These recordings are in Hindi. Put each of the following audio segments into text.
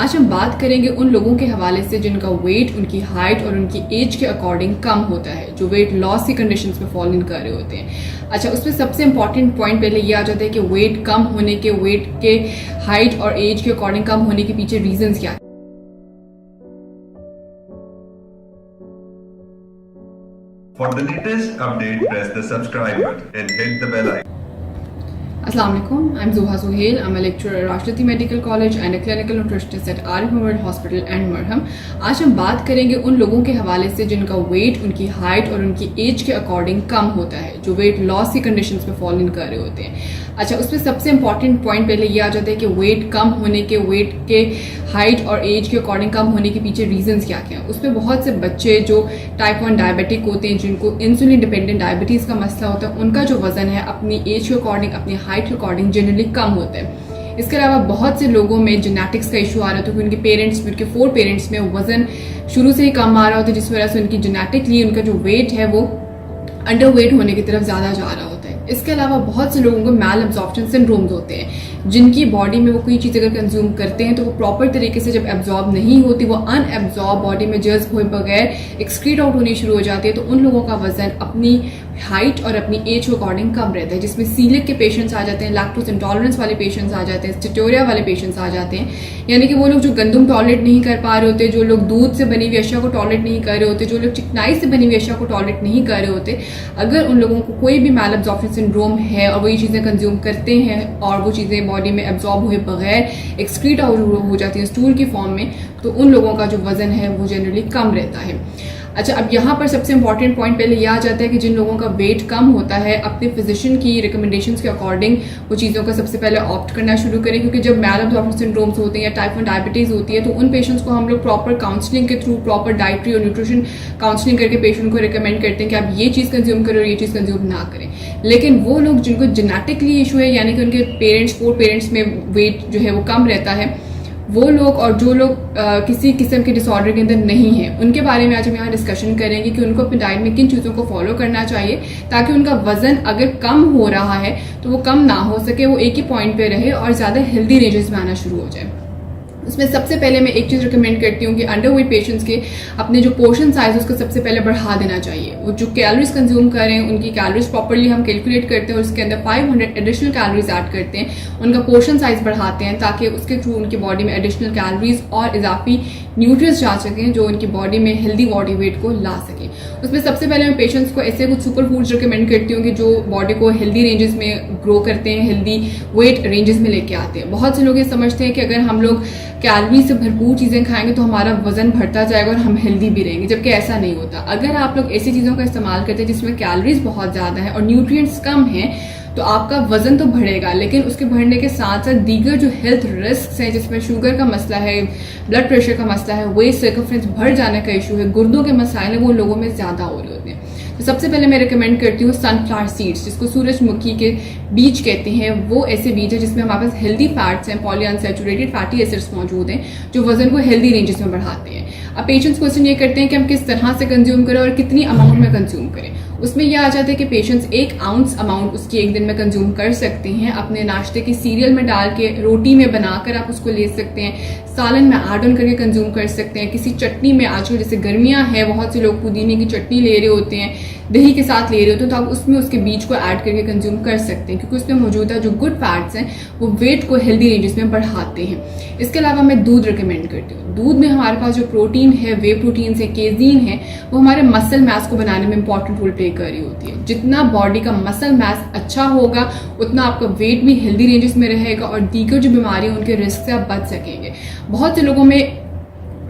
आज हम बात करेंगे उन लोगों के हवाले से जिनका वेट उनकी हाइट और उनकी एज के अकॉर्डिंग कम होता है, जो वेट लॉस की कंडीशंस में फॉलो इन कर रहे होते हैं। अच्छा, उसमें सबसे इंपॉर्टेंट पॉइंट पहले ये आ जाता है कि वेट कम होने के, वेट के हाइट और एज के अकॉर्डिंग कम होने के पीछे रीजंस क्या है। For the latest update, press the subscribe button and hit the bell icon. Assalamu alaikum. I'm Zuha Suhail. I'm a lecturer at Rashtrati Medical College and a clinical nutritionist at Arif Muhammad Hospital and Marham. आज हम बात करेंगे उन लोगों के हवाले से जिनका वेट उनकी हाइट और उनकी एज के अकॉर्डिंग कम होता है, जो वेट लॉस की कंडीशंस में फॉलो इन कर रहे होते हैं। अच्छा, उसमें सबसे इंपॉर्टेंट पॉइंट पहले ये आ जाता है कि वेट कम होने के, वेट के हाइट और एज के अकॉर्डिंग कम होने के पीछे रीजंस क्या क्या हैं। उसमें बहुत से बच्चे जो टाइप 1 डायबिटिक होते हैं, जिनको इंसुलिन डिपेंडेंट डायबिटीज का मसला होता है, उनका जो वजन है अपनी एज के अकॉर्डिंग, अपनी हाइट के अकॉर्डिंग जनरली कम होता है। इसके अलावा बहुत से लोगों में जेनेटिक्स का इशू आ रहा होता है कि उनके पेरेंट्स, उनके 4 पेरेंट्स में वजन शुरू से ही कम आ रहा होता है, जिस वजह से उनकी जेनेटिकली उनका जो वेट है वो अंडर वेट होने की तरफ ज्यादा जा रहा होता है। इसके अलावा बहुत से लोगों को मैल एब्जॉर्प्शन सिंड्रोम्स होते हैं, जिनकी बॉडी में वो कोई चीज अगर कंज्यूम करते हैं तो वो प्रॉपर तरीके से जब एब्जॉर्ब नहीं होती, वो अनएब्जॉर्ब बॉडी में जज्ब हुए बगैर एक्सक्रीट आउट होनी शुरू हो जाती है, तो उन लोगों का वजन अपनी हाइट और अपनी एज के अकॉर्डिंग कम रहता है, जिसमें सीलिक के पेशेंट्स आ जाते हैं, लैक्टोज इंटॉलरेंस वाले पेशेंट्स आ जाते हैं, स्टिटोरिया वाले पेशेंट्स आ जाते हैं। यानी कि वो लोग जो गंदम टॉलरेट नहीं कर पा रहे होते, जो लोग दूध से बनी हुई अशिया को टॉलरेट नहीं कर रहे होते, जो लोग चिकनाई से बनी हुई अशिया को टॉलरेट नहीं कर रहे होते, अगर उन लोगों को कोई भी मैल एब्जॉर्प्शन सिंड्रोम है और वो ये चीजें कंज्यूम करते हैं और वो चीजें बॉडी में एब्जॉर्ब हुए बगैर एक्सक्रीट आउट हो जाती है स्टूल की फॉर्म में, तो उन लोगों का जो वजन है वो जनरली कम रहता है। अच्छा, अब यहाँ पर सबसे इंपॉर्टेंट पॉइंट पहले यह आ जाता है कि जिन लोगों का वेट कम होता है, अपने फिजिशियन की रिकमेंडेशंस के अकॉर्डिंग वो चीज़ों का सबसे पहले ऑप्ट करना शुरू करें, क्योंकि जब मैल एब्जॉर्प्शन सिंड्रोम्स होते हैं या टाइप 1 डायबिटीज होती है तो उन पेशेंट्स को हम लोग प्रॉपर काउंसलिंग के थ्रू, प्रॉपर डाइटरी और न्यूट्रिशन काउंसलिंग करके पेशेंट को रिकमेंड करते हैं कि आप ये चीज़ कंज्यूम करें और ये चीज़ कंज्यूम ना करें। लेकिन वो लोग जिनको जेनेटिकली इशू है, यानी कि उनके पेरेंट्स, 4 पेरेंट्स में वेट जो है वो कम रहता है, वो लोग और जो लोग किसी किस्म के डिसऑर्डर के अंदर नहीं है, उनके बारे में आज हम यहाँ डिस्कशन करेंगे कि उनको अपनी डाइट में किन चीज़ों को फॉलो करना चाहिए ताकि उनका वजन अगर कम हो रहा है तो वो कम ना हो सके, वो एक ही पॉइंट पे रहे और ज़्यादा हेल्दी रेंजेस में आना शुरू हो जाए। उसमें सबसे पहले मैं एक चीज़ रिकमेंड करती हूँ कि अंडरवेट पेशेंट्स के अपने जो पोर्शन साइज उसको सबसे पहले बढ़ा देना चाहिए। वो जो कैलोरीज कंज्यूम करें उनकी कैलोरीज प्रॉपर्ली हम कैलकुलेट करते हैं और उसके अंदर 500 एडिशनल कैलोरीज ऐड करते हैं, उनका पोर्शन साइज बढ़ाते हैं ताकि उसके थ्रू उनकी बॉडी में एडिशनल कैलोरीज और इजाफी न्यूट्रिएंट्स जा सकें जो उनकी बॉडी में हेल्दी बॉडी वेट को ला सकें। उसमें सबसे पहले मैं पेशेंट्स को ऐसे कुछ सुपर फूड्स रिकमेंड करती हूँ कि जो बॉडी को हेल्दी रेंजेस में ग्रो करते हैं, हेल्दी वेट रेंजेस में लेके आते हैं। बहुत से लोग ये समझते हैं कि अगर हम लोग कैलोरी से भरपूर चीज़ें खाएंगे तो हमारा वजन बढ़ता जाएगा और हम हेल्दी भी रहेंगे, जबकि ऐसा नहीं होता। अगर आप लोग ऐसी चीज़ों का इस्तेमाल करते हैं जिसमें कैलोरीज बहुत ज़्यादा है और न्यूट्रिएंट्स कम हैं, तो आपका वजन तो बढ़ेगा, लेकिन उसके बढ़ने के साथ साथ दीगर जो हेल्थ रिस्क हैं, जिसमें शुगर का मसला है, ब्लड प्रेशर का मसला है, वेस्ट सर्कमफ्रेंस बढ़ जाने का इशू है, गुर्दों के मसाइल हैं, वो लोगों में ज़्यादा हो रहे होते हैं। तो सबसे पहले मैं रिकमेंड करती हूँ सनफ्लावर सीड्स, जिसको सूरजमुखी के बीज कहते हैं। वो ऐसे बीज है जिसमें हमारे पास हेल्दी फैट्स हैं, पॉलीअनसैचुरेटेड फैटी एसिड्स मौजूद हैं, जो वजन को हेल्दी रेंजेस में बढ़ाते हैं। अब पेशेंट्स क्वेश्चन ये करते हैं कि हम किस तरह से कंज्यूम करें और कितनी अमाउंट में कंज्यूम करें। उसमें यह आ जाता है कि पेशेंट्स 1 आउंस अमाउंट उसकी एक दिन में कंज्यूम कर सकते हैं। अपने नाश्ते की सीरियल में डाल के, रोटी में बनाकर आप उसको ले सकते हैं, सालन में ऐड ऑन करके कंज्यूम कर सकते हैं, किसी चटनी में, आजकल जैसे गर्मियां हैं बहुत से लोग पुदीने की चटनी ले रहे होते हैं, दही के साथ ले रहे होते हैं, तो आप उसमें उसके बीज को ऐड करके कंज्यूम कर सकते हैं, क्योंकि उसमें मौजूदा जो गुड फैट्स हैं वो वेट को हेल्दी रेंजेस में बढ़ाते हैं। इसके अलावा मैं दूध रिकमेंड करती हूँ। दूध में हमारे पास जो प्रोटीन है, वे प्रोटीन है, केजीन है, वो हमारे मसल मास को बनाने में इंपॉर्टेंट रोल प्ले कर रही होती है। जितना बॉडी का मसल मास अच्छा होगा उतना आपका वेट भी हेल्दी रेंजेस में रहेगा और दीगर जो बीमारी है उनके रिस्क से आप बच सकेंगे। बहुत से लोगों में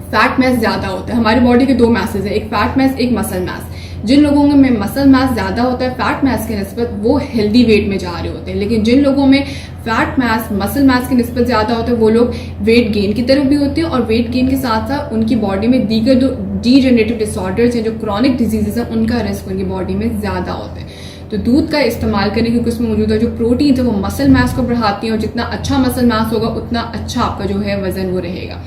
फैट मास ज्यादा होता है। हमारी बॉडी के 2 मासेज है, एक फैट मास, एक मसल मास। जिन लोगों में मसल मास ज्यादा होता है फैट मास के निस्बत, वो हेल्दी वेट में जा रहे होते हैं, लेकिन जिन लोगों में फैट मास मसल मास की निस्बत ज्यादा होता है वो लोग वेट गेन की तरफ भी होते हैं, और वेट गेन के साथ साथ उनकी बॉडी में दीगर जो डीजेनरेटिव डिसऑर्डर्स हैं, जो क्रॉनिक डिजीजेस हैं, उनका रिस्क उनकी बॉडी में ज्यादा होता है। तो दूध का इस्तेमाल करें, क्योंकि उसमें मौजूदा जो प्रोटीन है वो मसल मास को बढ़ाती हैं, और जितना अच्छा मसल मास होगा उतना अच्छा आपका जो है वजन वो रहेगा।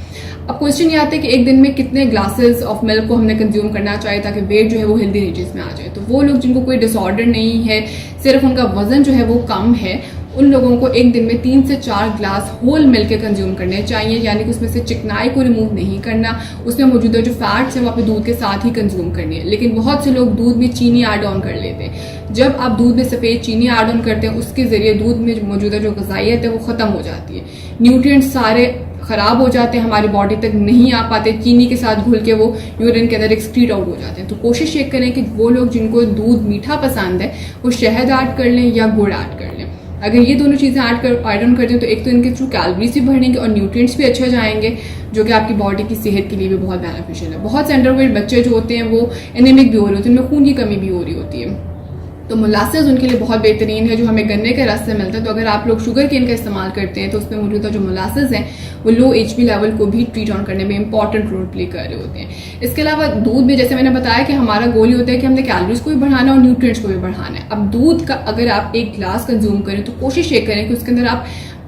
अब क्वेश्चन ये आता है कि एक दिन में कितने ग्लासेस ऑफ मिल्क को हमने कंज्यूम करना चाहिए ताकि वेट जो है वो हेल्दी रेंजेस में आ जाए। तो वो लोग जिनको कोई डिसऑर्डर नहीं है, सिर्फ उनका वजन जो है वो कम है, उन लोगों को एक दिन में 3 से 4 ग्लास होल मिल्क के कंज्यूम करने चाहिए, यानी कि उसमें से चिकनाई को रिमूव नहीं करना, उसमें मौजूदा जो फैट्स हैं वो आपको दूध के साथ ही कंज्यूम करनी है। लेकिन बहुत से लोग दूध में चीनी ऐड ऑन कर लेते हैं। जब आप दूध में सफ़ेद चीनी ऐड ऑन करते हैं उसके ज़रिए दूध में मौजूदा जो ग़िज़ाइयत है वो ख़त्म हो जाती है, न्यूट्रिएंट्स सारे ख़राब हो जाते हैं, हमारी बॉडी तक नहीं आ पाते, चीनी के साथ घुल के वो यूरिन के अंदर एक्सक्रीट आउट हो जाते हैं। तो कोशिश ये करें कि वो लोग जिनको दूध मीठा पसंद है वो शहद ऐड कर लें या गुड़ ऐड कर लें। अगर ये दोनों चीज़ें ऐड ऑन करते हैं तो एक तो इनके थ्रू कैलोरीज भी बढ़ेंगे और न्यूट्रिएंट्स भी अच्छे जाएंगे, जो कि आपकी बॉडी की सेहत के लिए भी बहुत बेनिफिशियल है। बहुत से अंडरवेट बच्चे जो होते हैं वो एनीमिक भी हो रहे होते हैं, उनमें खून की कमी भी हो रही होती है, तो मोलासेस उनके लिए बहुत बेहतरीन है जो हमें गन्ने के रस से मिलता है। तो अगर आप लोग शुगर केन का इस्तेमाल करते हैं तो उसमें मौजूदा जो मोलासेस हैं वो लो HB लेवल को भी ट्रीट ऑन करने में इंपॉर्टेंट रोल प्ले कर रहे होते हैं। इसके अलावा दूध में जैसे मैंने बताया कि हमारा गोल ही होता है कि हमने कैलोरीज को भी बढ़ाना है और न्यूट्रिएंट्स को भी बढ़ाना है। अब दूध का अगर आप 1 गिलास कंज्यूम करें तो कोशिश ये करें कि उसके अंदर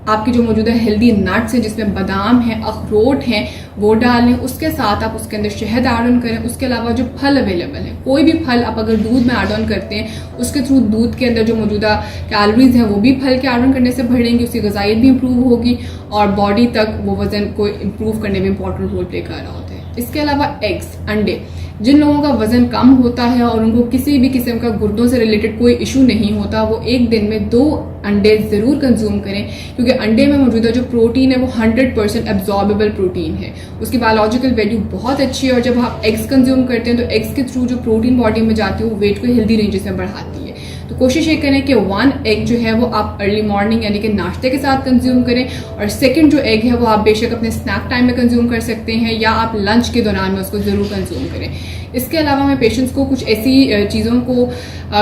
आपके जो मौजूदा हेल्दी नट्स हैं जिसमें बादाम हैं, अखरोट हैं, वो डाल लें। उसके साथ आप उसके अंदर शहद ऐड ऑन करें। उसके अलावा जो फल अवेलेबल है, कोई भी फल आप अगर दूध में ऐड ऑन करते हैं उसके थ्रू दूध के अंदर जो मौजूदा कैलोरीज हैं वो भी फल के ऐड ऑन करने से बढ़ेंगी, उसकी ग़िज़ाइयत भी इंप्रूव होगी और बॉडी तक वो वजन को इंप्रूव करने में इंपॉर्टेंट रोल प्ले कर रहा होता है। इसके अलावा एग्स, अंडे, जिन लोगों का वजन कम होता है और उनको किसी भी किस्म का गुर्दों से रिलेटेड कोई इशू नहीं होता, वो एक दिन में 2 अंडे ज़रूर कंज्यूम करें, क्योंकि अंडे में मौजूदा जो प्रोटीन है वो 100% एब्जॉर्बेबल प्रोटीन है, उसकी बायोलॉजिकल वैल्यू बहुत अच्छी है। और जब आप एग्स कंज्यूम करते हैं तो एग्स के थ्रू जो प्रोटीन बॉडी में जाती है वो वेट को हेल्दी रेंजेस में बढ़ाती है। तो कोशिश ये करें कि 1 एग जो है वो आप अर्ली मॉर्निंग यानी कि नाश्ते के साथ कंज्यूम करें, और सेकंड जो एग है वो आप बेशक अपने स्नैक टाइम में कंज्यूम कर सकते हैं या आप लंच के दौरान में उसको ज़रूर कंज्यूम करें। इसके अलावा मैं पेशेंट्स को कुछ ऐसी चीज़ों को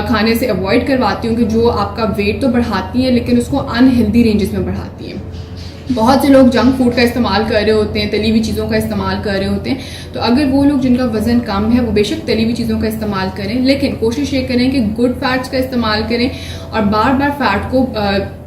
खाने से अवॉइड करवाती हूँ कि जो आपका वेट तो बढ़ाती है लेकिन उसको अनहेल्दी रेंजेस में बढ़ाती है। बहुत से लोग जंक फूड का इस्तेमाल कर रहे होते हैं, तली हुई चीज़ों का इस्तेमाल कर रहे होते हैं। तो अगर वो लोग जिनका वजन कम है वो बेशक तली हुई चीज़ों का इस्तेमाल करें, लेकिन कोशिश ये करें कि गुड फैट्स का इस्तेमाल करें और बार बार फैट को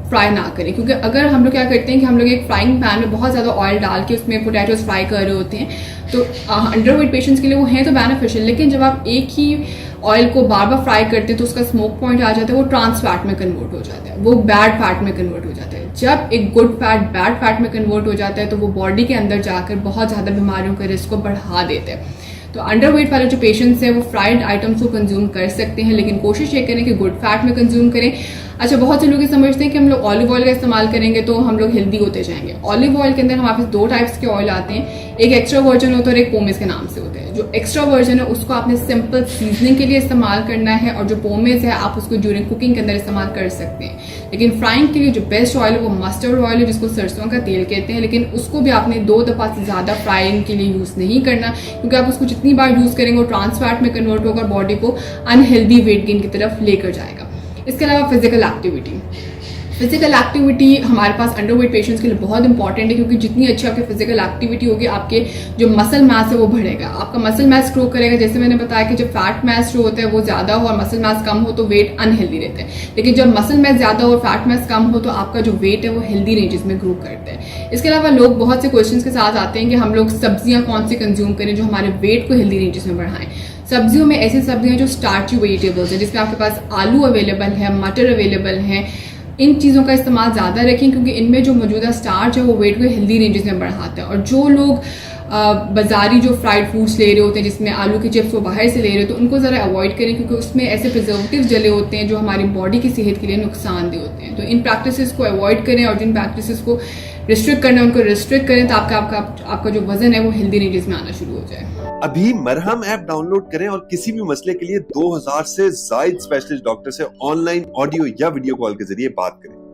फ्राई ना करें। क्योंकि अगर हम लोग क्या करते हैं कि हम लोग एक फ्राइंग पैन में बहुत ज़्यादा ऑयल डाल के उसमें पोटैटोज फ्राई कर रहे होते हैं, तो अंडरवेट पेशेंट्स के लिए वो हैं तो बेनिफिशियल, लेकिन जब आप एक ही ऑयल को बार बार फ्राई करते हैं तो उसका स्मोक पॉइंट आ जाता है, वो ट्रांस फैट में कन्वर्ट हो जाता है, वो बैड फैट में कन्वर्ट हो जाता है। जब एक गुड फैट बैड फैट में कन्वर्ट हो जाता है तो वो बॉडी के अंदर जाकर बहुत ज़्यादा बीमारियों के रिस्क को बढ़ा देते हैं। तो अंडरवेट वाले जो पेशेंट्स हैं वो फ्राइड आइटम्स को कंज्यूम कर सकते हैं, लेकिन कोशिश ये करें कि गुड फैट में कंज्यूम करें। अच्छा, बहुत से लोग ये समझते हैं कि हम लोग ऑलिव ऑयल का इस्तेमाल करेंगे तो हम लोग हेल्दी होते जाएंगे। ऑलिव ऑयल के अंदर हमारे पास 2 टाइप्स के ऑयल आते हैं, एक एक्स्ट्रा वर्जन होता है और एक पोमेस के नाम से होते हैं। जो एक्स्ट्रा वर्जन है उसको आपने सिंपल सीजनिंग के लिए इस्तेमाल करना है, और जो पोमेस है आप उसको ड्यूरिंग कुकिंग के अंदर इस्तेमाल कर सकते हैं। लेकिन फ्राइंग के लिए जो बेस्ट ऑयल है वो मस्टर्ड ऑयल है, जिसको सरसों का तेल कहते हैं, लेकिन उसको भी आपने 2 दफ़ा से ज़्यादा फ्राइंग के लिए यूज़ नहीं करना, क्योंकि आप उसको जितनी बार यूज़ करेंगे वो ट्रांस फैट में कन्वर्ट होकर बॉडी को अनहेल्दी वेट गेन की तरफ लेकर जाएगा। इसके अलावा फिजिकल एक्टिविटी हमारे पास अंडरवेट पेशेंट्स के लिए बहुत इंपॉर्टेंट है, क्योंकि जितनी अच्छी आपकी फिजिकल एक्टिविटी होगी आपके जो मसल मास है वो बढ़ेगा, आपका मसल मास ग्रो करेगा। जैसे मैंने बताया कि जब फैट मास जो होता है वो ज़्यादा हो और मसल मास कम हो तो वेट अनहेल्दी रहता है, लेकिन जब मसल मास ज़्यादा हो और फैट मास कम हो तो आपका जो वेट है वो हेल्दी रेंजेस में ग्रो करता है। इसके अलावा लोग बहुत से क्वेश्चंस के साथ आते हैं कि हम लोग सब्जियां कौन सी कंज्यूम करें जो हमारे वेट को हेल्दी रेंजेस में बढ़ाएं। सब्जियों में ऐसी सब्जियां जो स्टार्ची वेजिटेबल्स हैं, जिसमें आपके पास आलू अवेलेबल है, मटर अवेलेबल है, इन चीज़ों का इस्तेमाल ज़्यादा रखें, क्योंकि इनमें जो मौजूदा स्टार्च है वो वेट को हेल्दी रेंजेस में बढ़ाता है। और जो लोग बाजारी जो फ्राइड फूड्स ले रहे होते हैं जिसमें आलू के चिप्स वो बाहर से ले रहे हो तो उनको ज़रा अवॉइड करें, क्योंकि उसमें ऐसे प्रिजर्वेटिव्स डले होते हैं जो हमारी बॉडी की सेहत के लिए नुकसानदेह होते हैं। तो इन प्रैक्टिसेस को अवॉइड करें और जिन प्रैक्टिसेस को रिस्ट्रिक्ट करना है उनको रिस्ट्रिक्ट करें, ताकि आपका जो वजन है वो हेल्दी रेंजेस में आना शुरू हो जाए। अभी मरहम ऐप डाउनलोड करें और किसी भी मसले के लिए 2000 से ज्यादा स्पेशलिस्ट डॉक्टर से ऑनलाइन ऑडियो या वीडियो कॉल के जरिए बात करें।